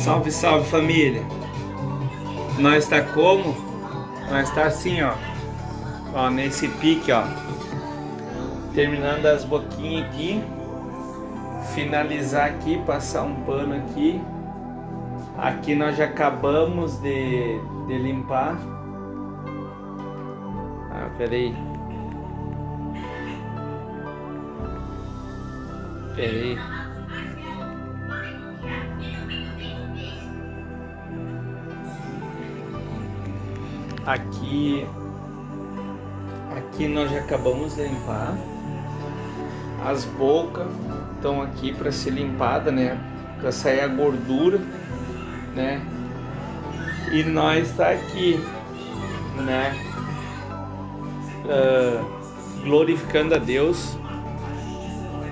Salve, salve família! Nós tá como? Nós tá assim, ó, nesse pique, ó, terminando as boquinhas aqui, finalizar aqui, passar um pano aqui. Aqui nós já acabamos de limpar. Peraí. Aqui nós já acabamos de limpar. As bocas estão aqui para ser limpada, né? Para sair a gordura, né? E nós tá aqui, né? Glorificando a Deus,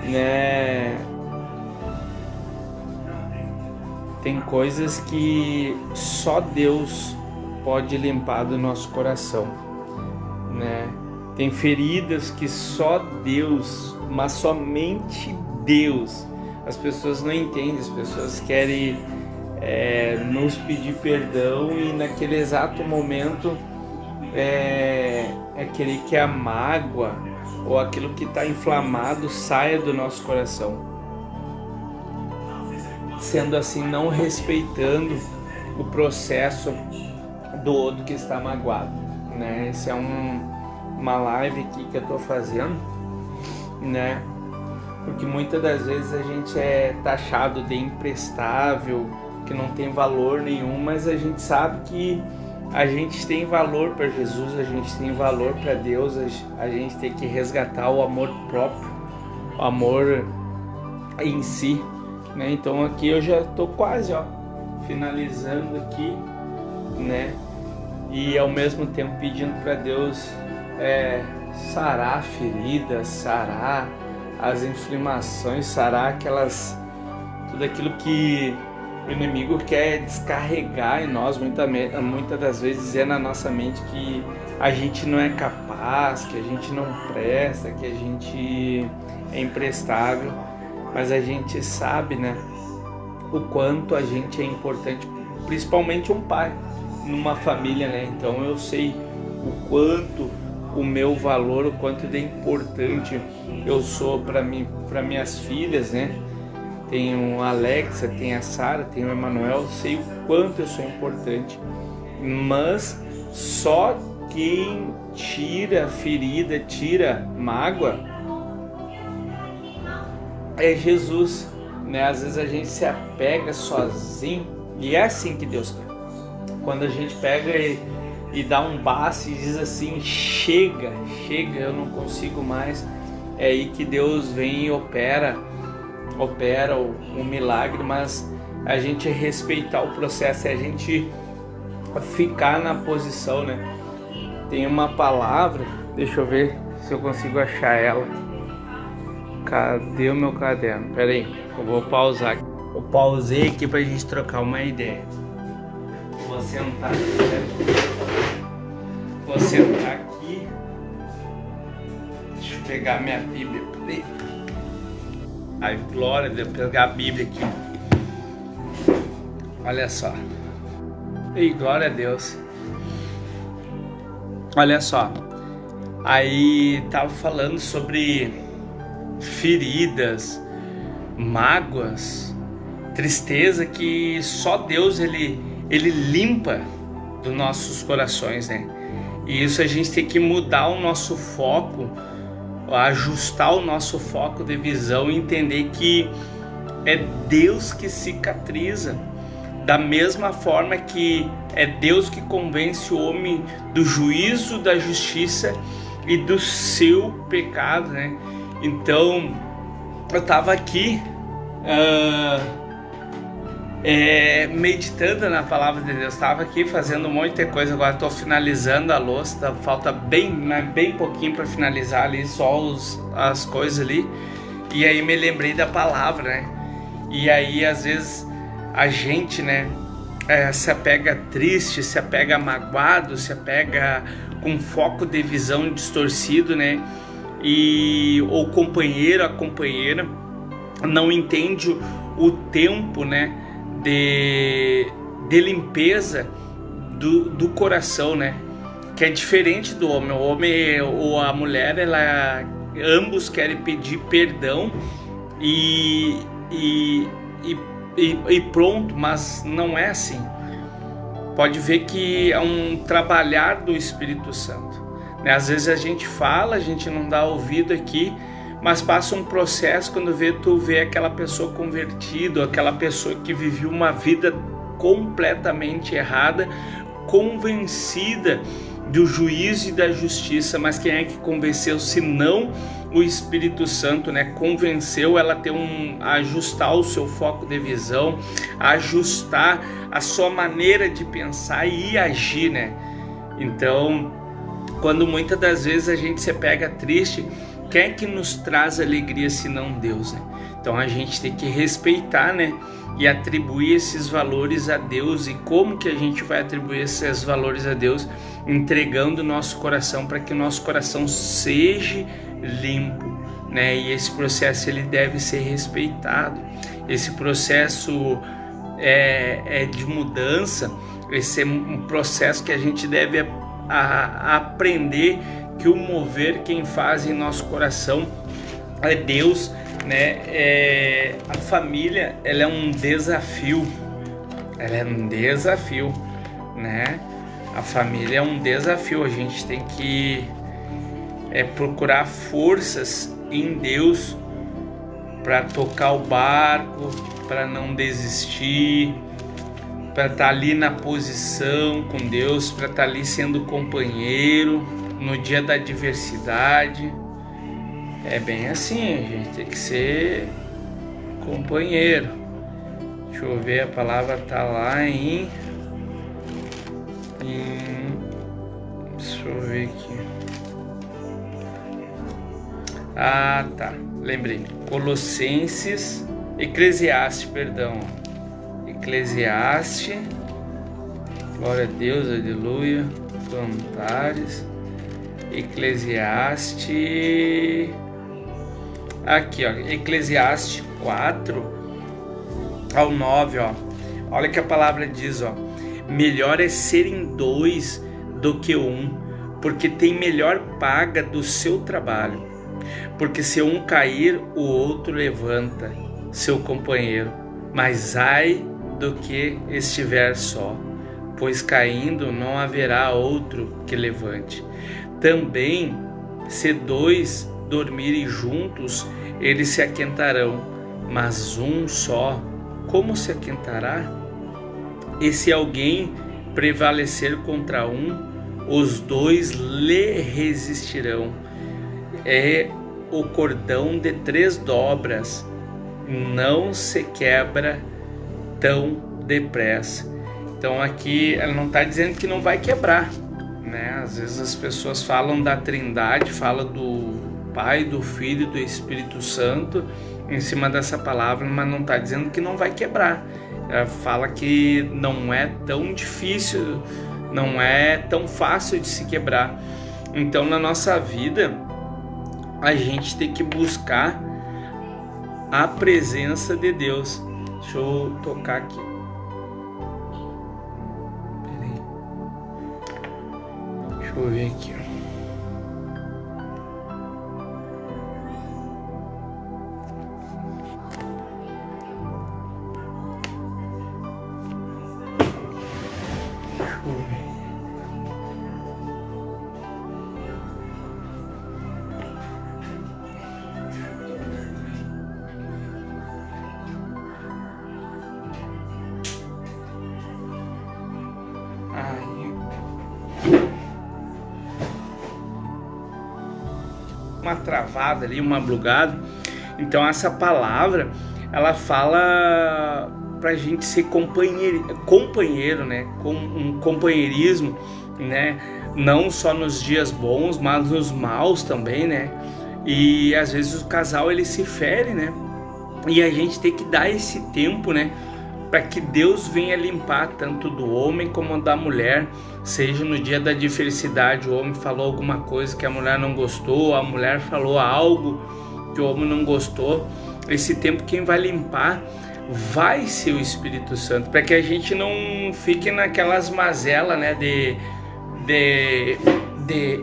né? Tem coisas que só Deus pode limpar do nosso coração, né? Tem feridas que só Deus, mas somente Deus. As pessoas não entendem, as pessoas querem nos pedir perdão e naquele exato momento querer que a mágoa ou aquilo que está inflamado saia do nosso coração. Sendo assim, não respeitando o processo do outro que está magoado, né? Esse é uma live aqui que eu tô fazendo, né? Porque muitas das vezes a gente é taxado de imprestável, que não tem valor nenhum, mas a gente sabe que a gente tem valor para Jesus, a gente tem valor para Deus, a gente tem que resgatar o amor próprio, o amor em si, né? Então aqui eu já tô quase, finalizando aqui, né? E ao mesmo tempo pedindo para Deus sarar a ferida, sarar as inflamações, sarar tudo aquilo que o inimigo quer descarregar em nós. Muitas das vezes na nossa mente que a gente não é capaz, que a gente não presta, que a gente é imprestável, mas a gente sabe, né, o quanto a gente é importante, principalmente um pai numa família, né? Então eu sei o quanto o meu valor, o quanto de importante eu sou para minhas filhas, né? Tenho a Alexa, tem a Sara, tem o Emanuel, sei o quanto eu sou importante, mas só quem tira ferida, tira mágoa é Jesus, né? Às vezes a gente se apega sozinho e é assim que Deus quer. Quando a gente pega e dá um basta e diz assim, chega, eu não consigo mais, é aí que Deus vem e opera o milagre, mas a gente respeitar o processo, é a gente ficar na posição, né? Tem uma palavra, deixa eu ver se eu consigo achar ela. Cadê o meu caderno? Pera aí, eu vou pausar. Eu pausei aqui pra gente trocar uma ideia. Vou sentar aqui. Deixa eu pegar minha Bíblia. Ai, glória a Deus, pegar a Bíblia aqui. Olha só. Ei, glória a Deus. Olha só. Aí tava falando sobre feridas, mágoas, tristeza que só Deus ele limpa dos nossos corações, né? E isso a gente tem que mudar o nosso foco, ajustar o nosso foco de visão e entender que é Deus que cicatriza, da mesma forma que é Deus que convence o homem do juízo, da justiça e do seu pecado, né? Então eu tava aqui meditando na palavra de Deus, estava aqui fazendo um monte de coisa, agora estou finalizando a louça, falta bem pouquinho para finalizar ali, só as coisas ali, e aí me lembrei da palavra, né? E aí às vezes a gente, né, se apega triste, se apega magoado, se apega com foco de visão distorcido, né? E o companheiro, a companheira não entende o tempo, né, de limpeza do coração, né? Que é diferente do homem. O homem ou a mulher, ambos querem pedir perdão e pronto, mas não é assim. Pode ver que é um trabalhar do Espírito Santo, né? Às vezes a gente fala, a gente não dá ouvido aqui, mas passa um processo, quando tu vê aquela pessoa convertida, aquela pessoa que viveu uma vida completamente errada, convencida do juízo e da justiça. Mas quem é que convenceu, se não o Espírito Santo, né? Convenceu ela a ajustar o seu foco de visão, ajustar a sua maneira de pensar e agir, né? Então, quando muitas das vezes a gente se pega triste, quem é que nos traz alegria se não Deus, né? Então a gente tem que respeitar, né? E atribuir esses valores a Deus. E como que a gente vai atribuir esses valores a Deus? Entregando o nosso coração, para que o nosso coração seja limpo, né? E esse processo ele deve ser respeitado. Esse processo é de mudança. Esse é um processo que a gente deve aprender que o mover quem faz em nosso coração é Deus, né? A família, ela é um desafio, né? A família é um desafio. A gente tem que procurar forças em Deus para tocar o barco, para não desistir, para estar ali na posição com Deus, para estar ali sendo companheiro no dia da adversidade. É bem assim, a gente tem que ser companheiro. Deixa eu ver, a palavra tá lá em deixa eu ver aqui. Ah, tá, lembrei. Eclesiastes, glória a Deus, aleluia. Cantares, Eclesiastes, aqui ó, Eclesiastes 4:9, ó. Olha que a palavra diz, ó: melhor é serem dois do que um, porque tem melhor paga do seu trabalho. Porque se um cair, o outro levanta seu companheiro. Mas ai do que estiver só, pois caindo não haverá outro que levante. Também, se dois dormirem juntos, eles se aquentarão, mas um só, como se aquentará? E se alguém prevalecer contra um, os dois lhe resistirão. É o cordão de 3 dobras, não se quebra tão depressa. Então aqui ela não está dizendo que não vai quebrar, né? Às vezes as pessoas falam da Trindade, falam do Pai, do Filho e do Espírito Santo em cima dessa palavra, mas não está dizendo que não vai quebrar. Ela fala que não é tão difícil, não é tão fácil de se quebrar. Então na nossa vida a gente tem que buscar a presença de Deus. Deixa eu tocar aqui. Peraí. Deixa eu ver aqui. Deixa eu ver. Uma travada ali, uma bugada. Então essa palavra, ela fala pra gente ser companheiro, né? Com um companheirismo, né? Não só nos dias bons, mas nos maus também, né? E às vezes o casal ele se fere, né? E a gente tem que dar esse tempo, né? Para que Deus venha limpar tanto do homem como da mulher, seja no dia da adversidade, o homem falou alguma coisa que a mulher não gostou, a mulher falou algo que o homem não gostou. Esse tempo quem vai limpar vai ser o Espírito Santo, para que a gente não fique naquelas mazelas, né, de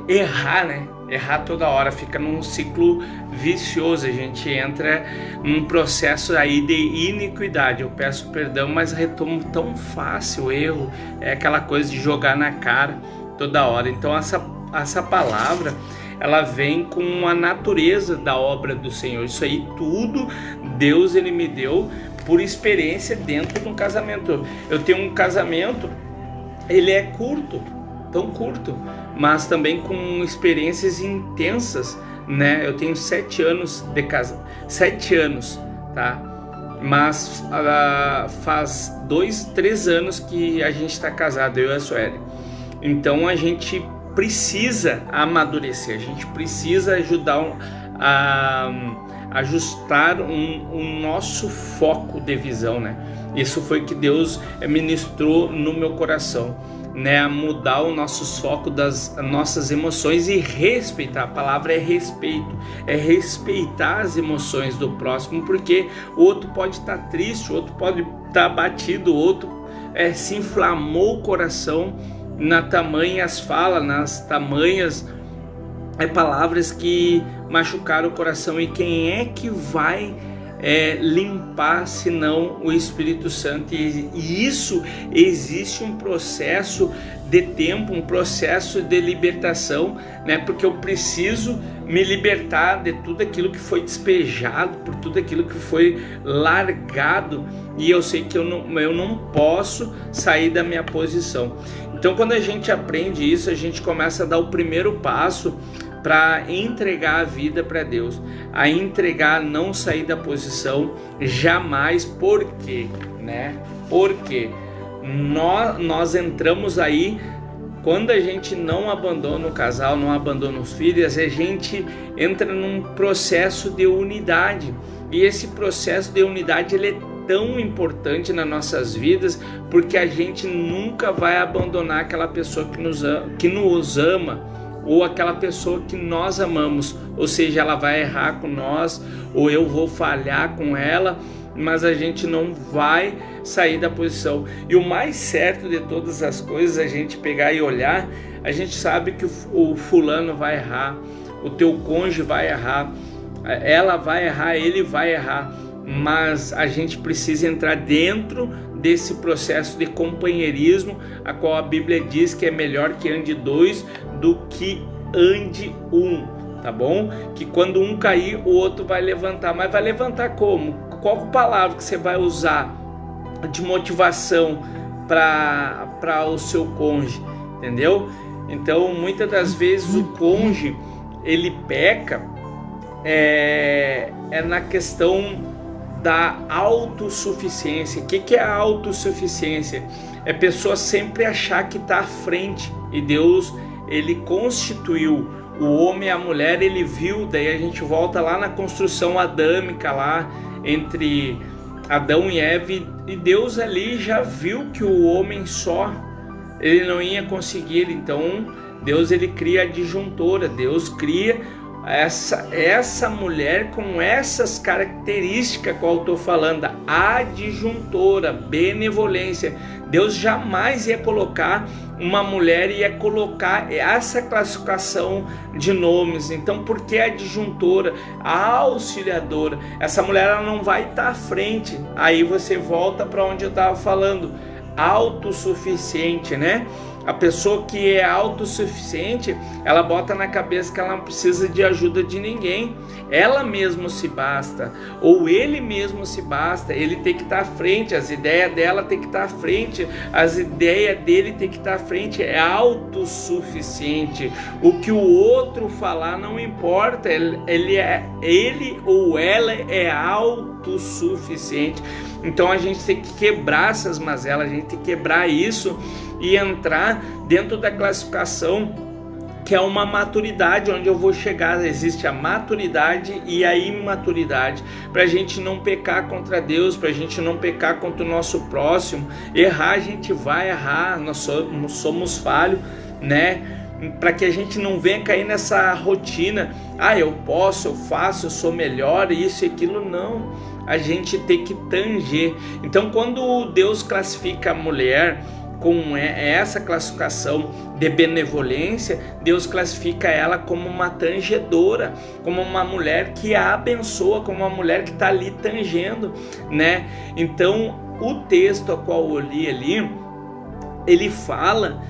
errar, né? Errar toda hora, fica num ciclo vicioso, a gente entra num processo aí de iniquidade. Eu peço perdão, mas retomo tão fácil o erro, é aquela coisa de jogar na cara toda hora. Então essa palavra, ela vem com a natureza da obra do Senhor. Isso aí tudo Deus, ele me deu por experiência dentro de um casamento. Eu tenho um casamento, ele é curto, tão curto, mas também com experiências intensas, né? Eu tenho 7 anos de casa, 7 anos, tá? Mas faz 2, 3 anos que a gente está casado, eu e a Sueli. Então a gente precisa amadurecer, a gente precisa ajudar a ajustar o nosso foco de visão, né? Isso foi que Deus ministrou no meu coração, né, a mudar o nosso foco das nossas emoções e respeitar. A palavra é respeito, é respeitar as emoções do próximo, porque o outro pode estar triste, o outro pode estar abatido, o outro se inflamou o coração na tamanhas falas, nas tamanhas palavras que machucaram o coração. E quem é que vai limpar senão o Espírito Santo? E isso existe um processo de tempo, um processo de libertação, né? Porque eu preciso me libertar de tudo aquilo que foi despejado, por tudo aquilo que foi largado, e eu sei que eu não posso sair da minha posição. Então quando a gente aprende isso, a gente começa a dar o primeiro passo para entregar a vida para Deus, a entregar, não sair da posição jamais. Por quê, né? Porque nós entramos aí, quando a gente não abandona o casal, não abandona os filhos, a gente entra num processo de unidade, e esse processo de unidade, ele é tão importante nas nossas vidas, porque a gente nunca vai abandonar aquela pessoa que nos ama, ou aquela pessoa que nós amamos. Ou seja, ela vai errar com nós, ou eu vou falhar com ela, mas a gente não vai sair da posição. E o mais certo de todas as coisas, a gente pegar e olhar, a gente sabe que o fulano vai errar, o teu cônjuge vai errar, ela vai errar, ele vai errar, mas a gente precisa entrar dentro desse processo de companheirismo, a qual a Bíblia diz que é melhor que ande 2 do que ande 1, tá bom? Que quando um cair, o outro vai levantar. Mas vai levantar como? Qual palavra que você vai usar de motivação para o seu cônjuge, entendeu? Então muitas das vezes o cônjuge, ele peca na questão da autossuficiência. O que é a autossuficiência? É a pessoa sempre achar que está à frente, e Deus, ele constituiu o homem e a mulher, ele viu, daí a gente volta lá na construção adâmica, lá entre Adão e Eva, e Deus ali já viu que o homem só, ele não ia conseguir. Então Deus, ele cria a disjuntora, Deus cria essa mulher com essas características que eu estou falando, a disjuntora, benevolência. Deus jamais ia colocar uma mulher, ia colocar essa classificação de nomes. Então, por que a disjuntora, a auxiliadora? Essa mulher, ela não vai estar à frente. Aí você volta para onde eu estava falando, autossuficiente, né? A pessoa que é autossuficiente, ela bota na cabeça que ela não precisa de ajuda de ninguém. Ela mesma se basta, ou ele mesmo se basta. Ele tem que estar à frente, as ideias dela tem que estar à frente, as ideias dele tem que estar à frente. É autossuficiente. O que o outro falar não importa, ele ou ela é autossuficiente. Então a gente tem que quebrar essas mazelas, a gente tem que quebrar isso e entrar dentro da classificação que é uma maturidade, onde eu vou chegar. Existe a maturidade e a imaturidade, para a gente não pecar contra Deus, para a gente não pecar contra o nosso próximo. Errar, a gente vai errar, nós somos falhos, né? Para que a gente não venha cair nessa rotina, eu posso, eu faço, eu sou melhor, isso e aquilo. Não, a gente ter que tanger. Então, quando Deus classifica a mulher com essa classificação de benevolência, Deus classifica ela como uma tangedora, como uma mulher que a abençoa, como uma mulher que está ali tangendo, né? Então, o texto a qual eu li ali, ele fala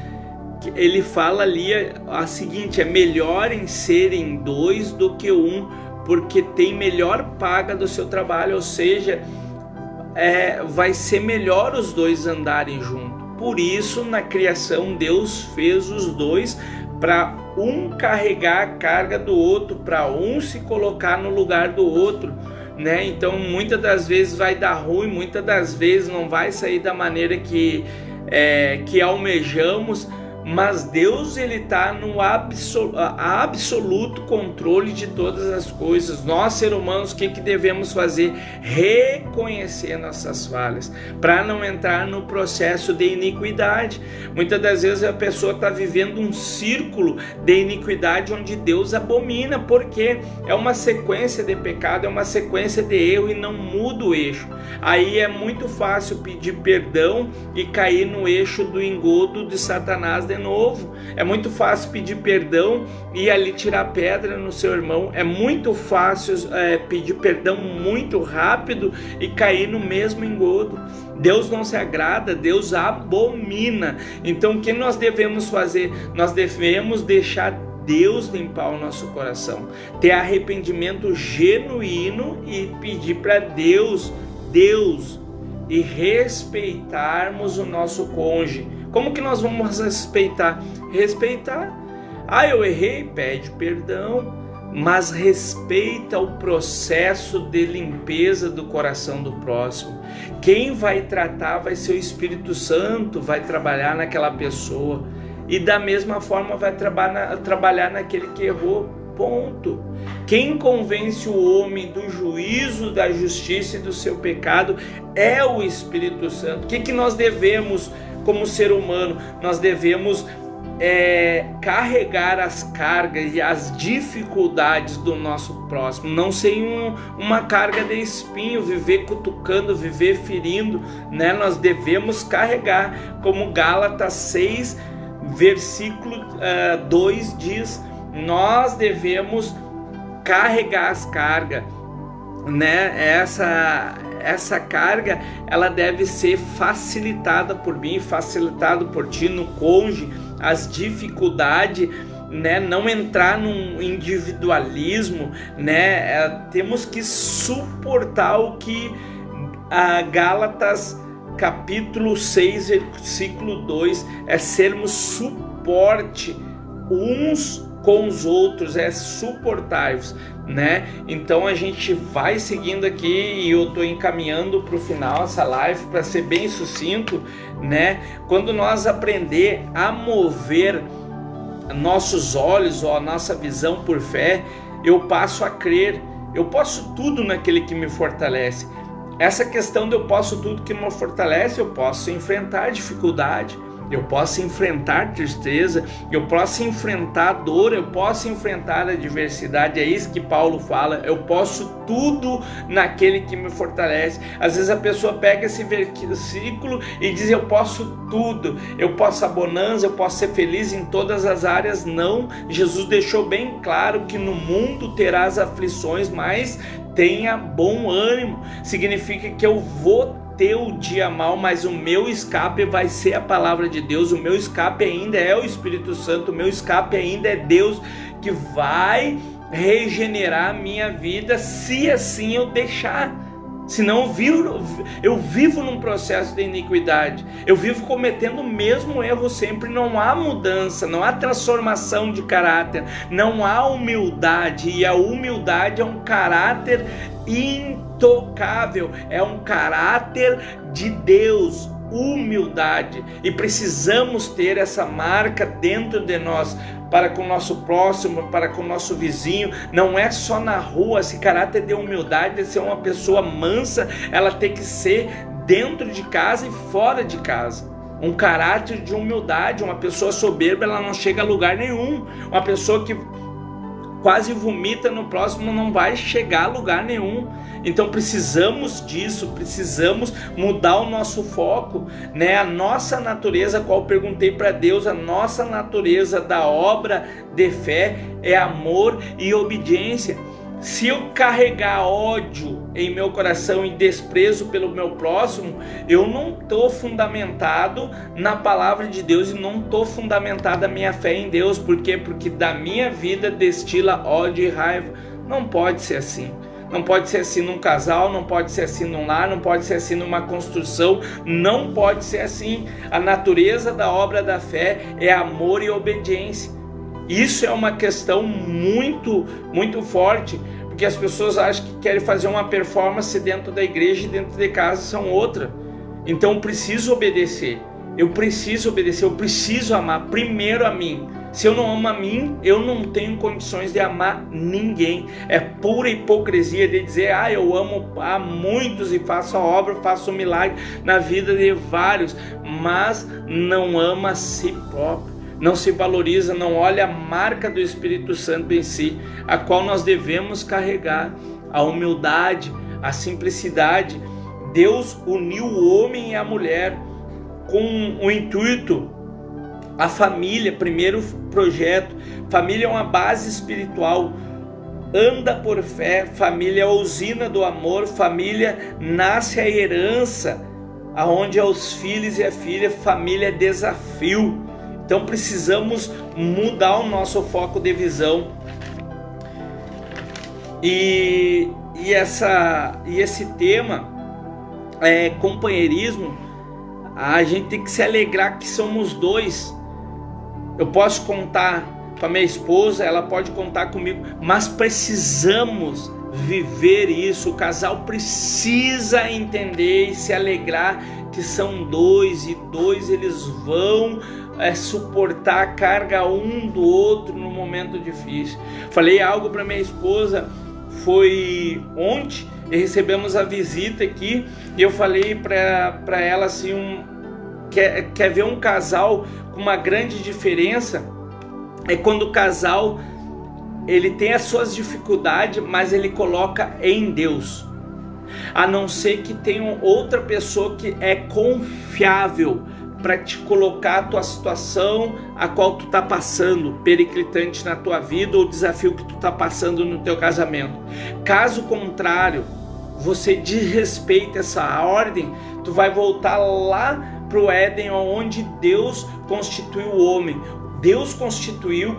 ali a seguinte: é melhor em serem dois do que um, porque tem melhor paga do seu trabalho, ou seja, vai ser melhor os dois andarem juntos. Por isso, na criação, Deus fez os dois para um carregar a carga do outro, para um se colocar no lugar do outro, né? Então, muitas das vezes vai dar ruim, muitas das vezes não vai sair da maneira que almejamos, mas Deus, ele está no absoluto controle de todas as coisas. Nós, seres humanos, o que devemos fazer? Reconhecer nossas falhas, para não entrar no processo de iniquidade. Muitas das vezes a pessoa está vivendo um círculo de iniquidade onde Deus abomina, porque é uma sequência de pecado, é uma sequência de erro e não muda o eixo. Aí é muito fácil pedir perdão e cair no eixo do engodo de Satanás de novo. É muito fácil pedir perdão e ali tirar pedra no seu irmão. É muito fácil pedir perdão muito rápido e cair no mesmo engodo. Deus não se agrada, Deus abomina. Então, o que nós devemos fazer? Nós devemos deixar Deus limpar o nosso coração, ter arrependimento genuíno e pedir para Deus e respeitarmos o nosso cônjuge. Como que nós vamos respeitar? Eu errei, pede perdão, mas respeita o processo de limpeza do coração do próximo. Quem vai tratar vai ser o Espírito Santo, vai trabalhar naquela pessoa, e da mesma forma vai trabalhar naquele que errou. Ponto. Quem convence o homem do juízo, da justiça e do seu pecado é o Espírito Santo. O que nós devemos, como ser humano? Nós devemos carregar as cargas e as dificuldades do nosso próximo, não ser uma carga de espinho, viver cutucando, viver ferindo, né? Nós devemos carregar, como Gálatas 6, versículo 2 diz, nós devemos carregar as cargas, né? Essa carga, ela deve ser facilitada por mim, facilitado por ti, no cônjuge, as dificuldades, né? Não entrar num individualismo, né? Temos que suportar o que a Gálatas capítulo 6, versículo 2, é sermos suporte uns com os outros, é suportar-vos, né? Então a gente vai seguindo aqui e eu estou encaminhando para o final essa live para ser bem sucinto, né? Quando nós aprender a mover nossos olhos ou a nossa visão por fé, eu passo a crer, eu posso tudo naquele que me fortalece. Essa questão de eu posso tudo que me fortalece, eu posso enfrentar dificuldade, eu posso enfrentar tristeza, eu posso enfrentar dor, eu posso enfrentar adversidade. É isso que Paulo fala, eu posso tudo naquele que me fortalece. Às vezes a pessoa pega esse versículo e diz, eu posso tudo, eu posso a bonança, eu posso ser feliz em todas as áreas. Não, Jesus deixou bem claro que no mundo terás aflições, mas tenha bom ânimo. Significa que eu vou ter o dia mal, mas o meu escape vai ser a palavra de Deus, o meu escape ainda é o Espírito Santo, o meu escape ainda é Deus, que vai regenerar a minha vida, se assim eu deixar. Senão eu vivo num processo de iniquidade, eu vivo cometendo o mesmo erro sempre, não há mudança, não há transformação de caráter, não há humildade, e a humildade é um caráter intocável, é um caráter de Deus, humildade, e precisamos ter essa marca dentro de nós, para com o nosso próximo, para com o nosso vizinho. Não é só na rua. Esse caráter de humildade, de ser uma pessoa mansa, ela tem que ser dentro de casa e fora de casa. Um caráter de humildade. Uma pessoa soberba, ela não chega a lugar nenhum. Uma pessoa que quase vomita no próximo, não vai chegar a lugar nenhum. Então precisamos disso, precisamos mudar o nosso foco, né? A nossa natureza, qual eu perguntei para Deus, a nossa natureza da obra de fé é amor e obediência. Se eu carregar ódio em meu coração e desprezo pelo meu próximo, eu não estou fundamentado na palavra de Deus e não estou fundamentado a minha fé em Deus. Por quê? Porque da minha vida destila ódio e raiva. Não pode ser assim. Não pode ser assim num casal, não pode ser assim num lar, não pode ser assim numa construção, não pode ser assim. A natureza da obra da fé é amor e obediência. Isso é uma questão muito, muito forte, porque as pessoas acham que querem fazer uma performance dentro da igreja e dentro de casa são outra. Então eu preciso obedecer, eu preciso amar primeiro a mim. Se eu não amo a mim, eu não tenho condições de amar ninguém. É pura hipocrisia de dizer, eu amo a muitos e faço a obra, faço um milagre na vida de vários, mas não ama a si próprio. Não se valoriza, não olha a marca do Espírito Santo em si, a qual nós devemos carregar, a humildade, a simplicidade. Deus uniu o homem e a mulher com o intuito, a família, primeiro projeto. Família é uma base espiritual, anda por fé, família é a usina do amor, família nasce a herança, aonde é os filhos e a filha, família é desafio. Então precisamos mudar o nosso foco de visão. E esse tema, companheirismo, a gente tem que se alegrar que somos dois. Eu posso contar com a minha esposa, ela pode contar comigo, mas precisamos viver isso. O casal precisa entender e se alegrar que são dois, e dois eles vão suportar a carga um do outro no momento difícil. Falei algo para minha esposa, foi ontem, e recebemos a visita aqui, e eu falei para ela assim, quer ver um casal com uma grande diferença? É quando o casal ele tem as suas dificuldades, mas ele coloca em Deus. A não ser que tenha outra pessoa que é confiável para te colocar a tua situação a qual tu está passando, periclitante na tua vida, ou desafio que tu está passando no teu casamento. Caso contrário, você desrespeita essa ordem, tu vai voltar lá para o Éden, onde Deus constituiu o homem. Deus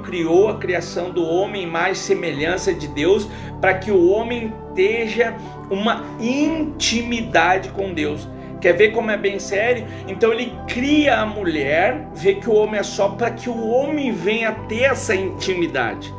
criou a criação do homem, mais semelhança de Deus, para que o homem esteja uma intimidade com Deus. Quer ver como é bem sério? Então ele cria a mulher, vê que o homem é só para que o homem venha ter essa intimidade,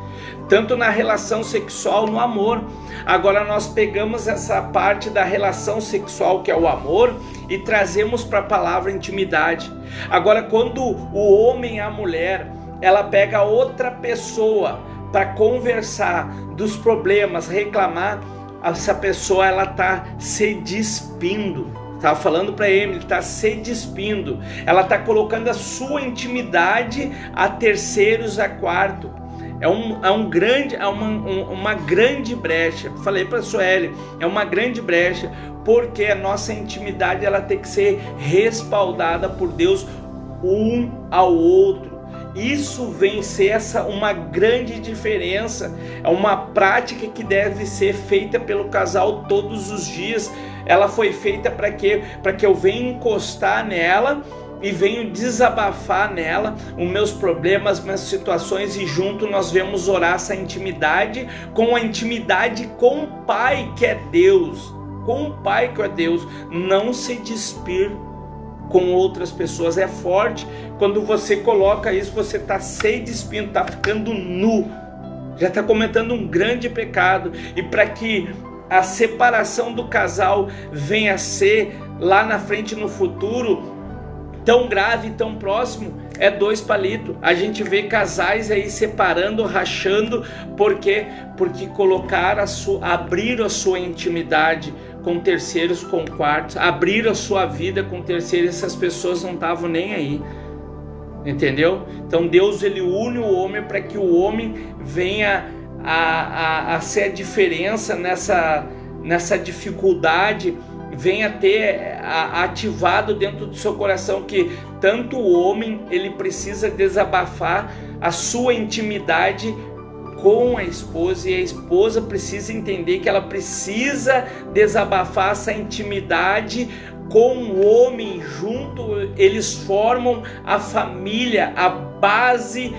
tanto na relação sexual, no amor. Agora nós pegamos essa parte da relação sexual, que é o amor, e trazemos para a palavra intimidade. Agora quando o homem e a mulher, ela pega outra pessoa para conversar dos problemas, reclamar, essa pessoa ela está se despindo. Estava falando para ele, está se despindo. Ela está colocando a sua intimidade a terceiros, a quarto. É uma grande brecha. Falei para a Sueli, é uma grande brecha, porque a nossa intimidade ela tem que ser respaldada por Deus um ao outro. Isso vem ser uma grande diferença. É uma prática que deve ser feita pelo casal todos os dias. Ela foi feita para quê? Para que eu venha encostar nela e venho desabafar nela os meus problemas, minhas situações, e junto nós vamos orar essa intimidade, com a intimidade com o Pai que é Deus, com o Pai que é Deus. Não se despir com outras pessoas. É forte quando você coloca isso, você está se despindo, está ficando nu, já está cometendo um grande pecado. E para que a separação do casal venha a ser lá na frente, no futuro, tão grave, tão próximo, é 2 palitos. A gente vê casais aí separando, rachando, por quê? Porque colocaram abriram a sua intimidade com terceiros, com quartos, abriram a sua vida com terceiros. Essas pessoas não estavam nem aí, entendeu? Então Deus ele une o homem para que o homem venha a ser a diferença nessa dificuldade, venha ter ativado dentro do seu coração que tanto o homem, ele precisa desabafar a sua intimidade com a esposa, e a esposa precisa entender que ela precisa desabafar essa intimidade com o homem. Junto eles formam a família, a base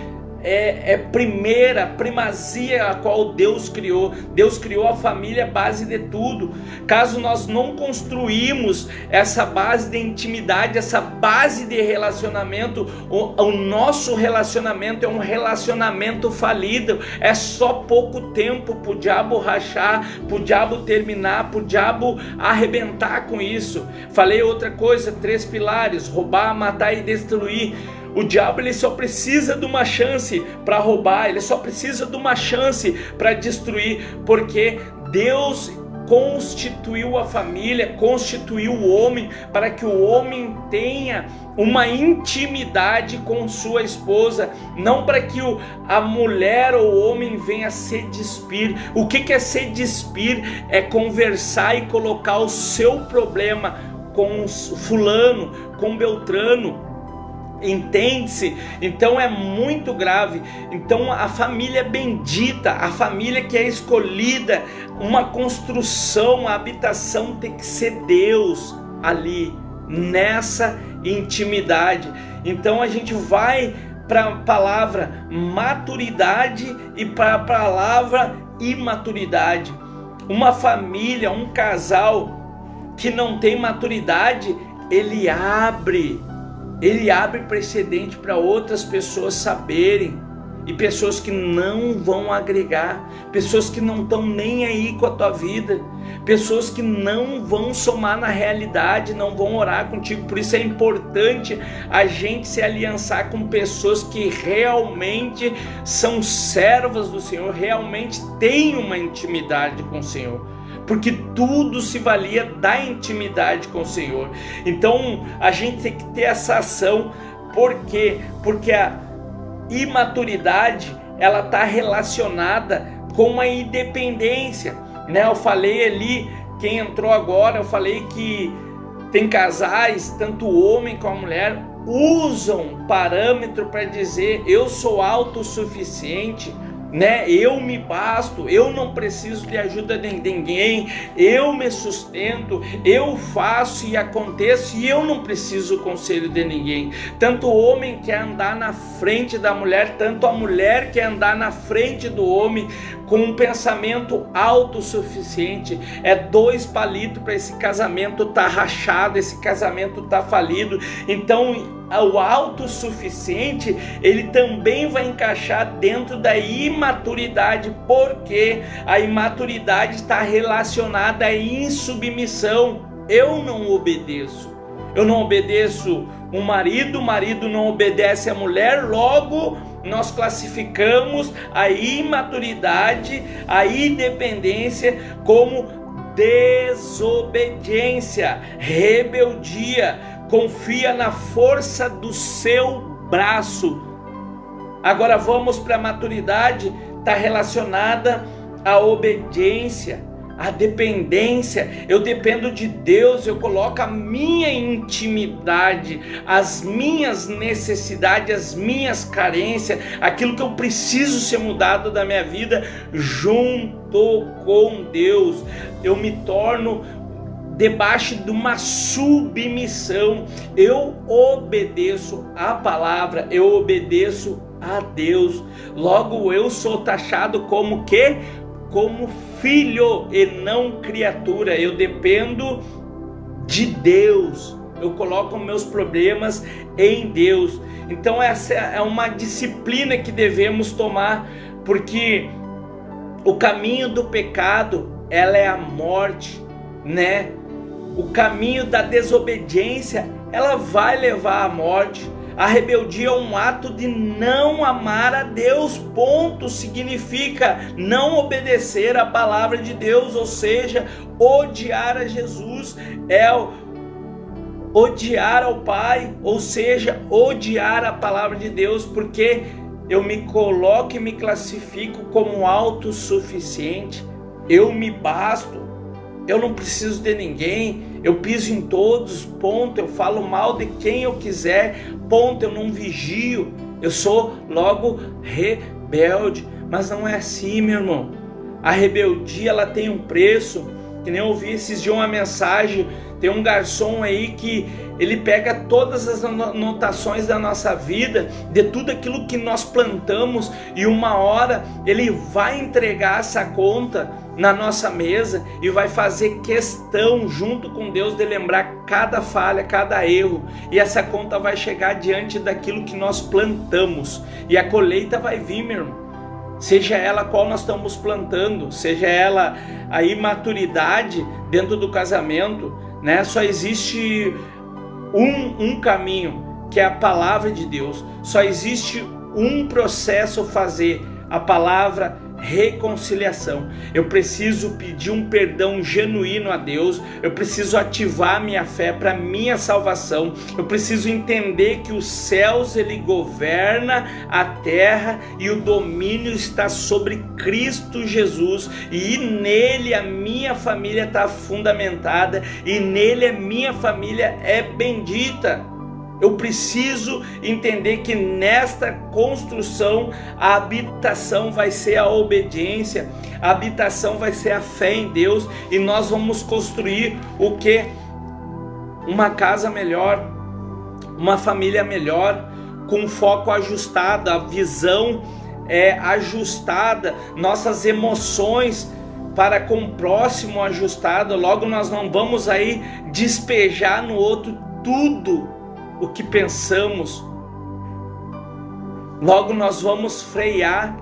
primazia a qual Deus criou. Deus criou a família, base de tudo. Caso nós não construímos essa base de intimidade, essa base de relacionamento, o nosso relacionamento é um relacionamento falido. É só pouco tempo para o diabo rachar, para o diabo terminar, para o diabo arrebentar com isso. Falei outra coisa, 3 pilares: roubar, matar e destruir. O diabo, ele só precisa de uma chance para roubar, ele só precisa de uma chance para destruir, porque Deus constituiu a família, constituiu o homem para que o homem tenha uma intimidade com sua esposa, não para que a mulher ou o homem venha se despir. O que é se despir? É conversar e colocar o seu problema com fulano, com Beltrano. Entende-se? Então é muito grave. Então a família bendita, a família que é escolhida, uma construção, a habitação tem que ser Deus ali, nessa intimidade. Então a gente vai para a palavra maturidade e para a palavra imaturidade. Uma família, um casal que não tem maturidade, ele abre precedente para outras pessoas saberem, e pessoas que não vão agregar, pessoas que não estão nem aí com a tua vida, pessoas que não vão somar na realidade, não vão orar contigo. Por isso é importante a gente se aliançar com pessoas que realmente são servas do Senhor, realmente têm uma intimidade com o Senhor, porque tudo se valia da intimidade com o Senhor. Então a gente tem que ter essa ação. Por quê? Porque a imaturidade, ela está relacionada com a independência, né? Eu falei ali, quem entrou agora, eu falei que tem casais, tanto o homem como a mulher, usam parâmetro para dizer: eu sou autossuficiente, né? Eu me basto, eu não preciso de ajuda de ninguém, eu me sustento, eu faço e aconteço, e eu não preciso do conselho de ninguém. Tanto o homem quer andar na frente da mulher, tanto a mulher quer andar na frente do homem, com um pensamento autossuficiente. É 2 palitos para esse casamento tá rachado, esse casamento tá falido. Então o autossuficiente, ele também vai encaixar dentro da imaturidade, porque a imaturidade está relacionada à insubmissão. Eu não obedeço o marido não obedece a mulher, logo nós classificamos a imaturidade, a independência como desobediência, rebeldia, confia na força do seu braço. Agora vamos para a maturidade, está relacionada à obediência, à dependência. Eu dependo de Deus, eu coloco a minha intimidade, as minhas necessidades, as minhas carências, aquilo que eu preciso ser mudado da minha vida, junto com Deus. Eu me torno debaixo de uma submissão. Eu obedeço a palavra, eu obedeço a Deus. Logo eu sou taxado como quê? Como filho e não criatura. Eu dependo de Deus, eu coloco meus problemas em Deus. Então essa é uma disciplina que devemos tomar, porque o caminho do pecado, ela é a morte, né? O caminho da desobediência, ela vai levar à morte. A rebeldia é um ato de não amar a Deus, ponto. Significa não obedecer a palavra de Deus, ou seja, odiar a Jesus, é odiar ao Pai, ou seja, odiar a palavra de Deus, porque eu me coloco e me classifico como autossuficiente. Eu me basto, eu não preciso de ninguém, eu piso em todos, ponto. Eu falo mal de quem eu quiser, ponto. Eu não vigio, eu sou logo rebelde. Mas não é assim, meu irmão. A rebeldia, ela tem um preço. Que nem eu ouvi esses dias uma mensagem, tem um garçom aí que ele pega todas as anotações da nossa vida, de tudo aquilo que nós plantamos, e uma hora ele vai entregar essa conta na nossa mesa e vai fazer questão junto com Deus de lembrar cada falha, cada erro, e essa conta vai chegar diante daquilo que nós plantamos, e a colheita vai vir, meu irmão. Seja ela qual nós estamos plantando, seja ela a imaturidade dentro do casamento, né? Só existe um caminho, que é a palavra de Deus. Só existe um processo a fazer, a palavra reconciliação. Eu preciso pedir um perdão genuíno a Deus, eu preciso ativar minha fé para minha salvação, eu preciso entender que os céus, ele governa a terra e o domínio está sobre Cristo Jesus, e nele a minha família está fundamentada, e nele a minha família é bendita. Eu preciso entender que nesta construção a habitação vai ser a obediência, a habitação vai ser a fé em Deus, e nós vamos construir o que? Uma casa melhor, uma família melhor, com foco ajustado, a visão é ajustada, nossas emoções para com o próximo ajustado. Logo nós não vamos aí despejar no outro tudo o que pensamos. Logo nós vamos frear,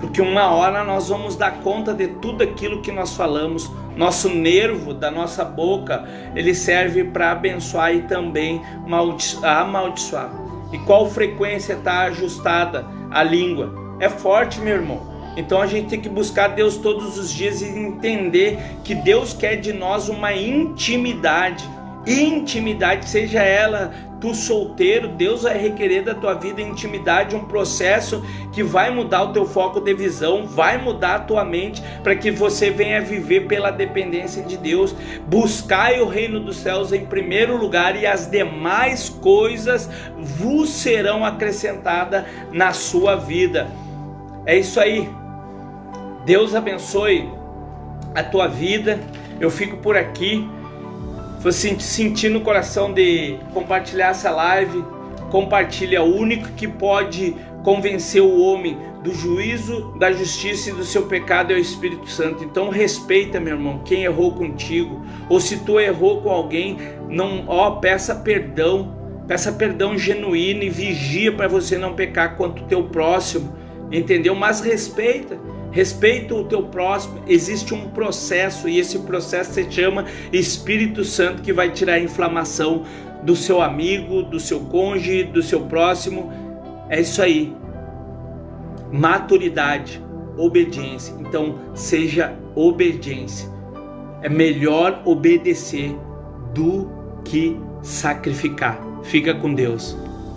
porque uma hora nós vamos dar conta de tudo aquilo que nós falamos. Nosso nervo da nossa boca, ele serve para abençoar e também amaldiçoar. E qual frequência está ajustada a língua? É forte, meu irmão. Então a gente tem que buscar Deus todos os dias e entender que Deus quer de nós uma intimidade, seja ela tu solteiro, Deus vai requerer da tua vida intimidade, um processo que vai mudar o teu foco de visão, vai mudar a tua mente, para que você venha viver pela dependência de Deus. Buscai o reino dos céus em primeiro lugar, e as demais coisas vos serão acrescentadas na sua vida. É isso aí. Deus abençoe a tua vida. Eu fico por aqui. Você sentir no coração de compartilhar essa live, compartilha. O único que pode convencer o homem do juízo, da justiça e do seu pecado é o Espírito Santo. Então respeita, meu irmão, quem errou contigo, ou se tu errou com alguém, não, peça perdão genuíno e vigia para você não pecar contra o teu próximo, entendeu? Mas respeita o teu próximo. Existe um processo, e esse processo se chama Espírito Santo, que vai tirar a inflamação do seu amigo, do seu cônjuge, do seu próximo. É isso aí. Maturidade, obediência. Então seja obediência. É melhor obedecer do que sacrificar. Fica com Deus.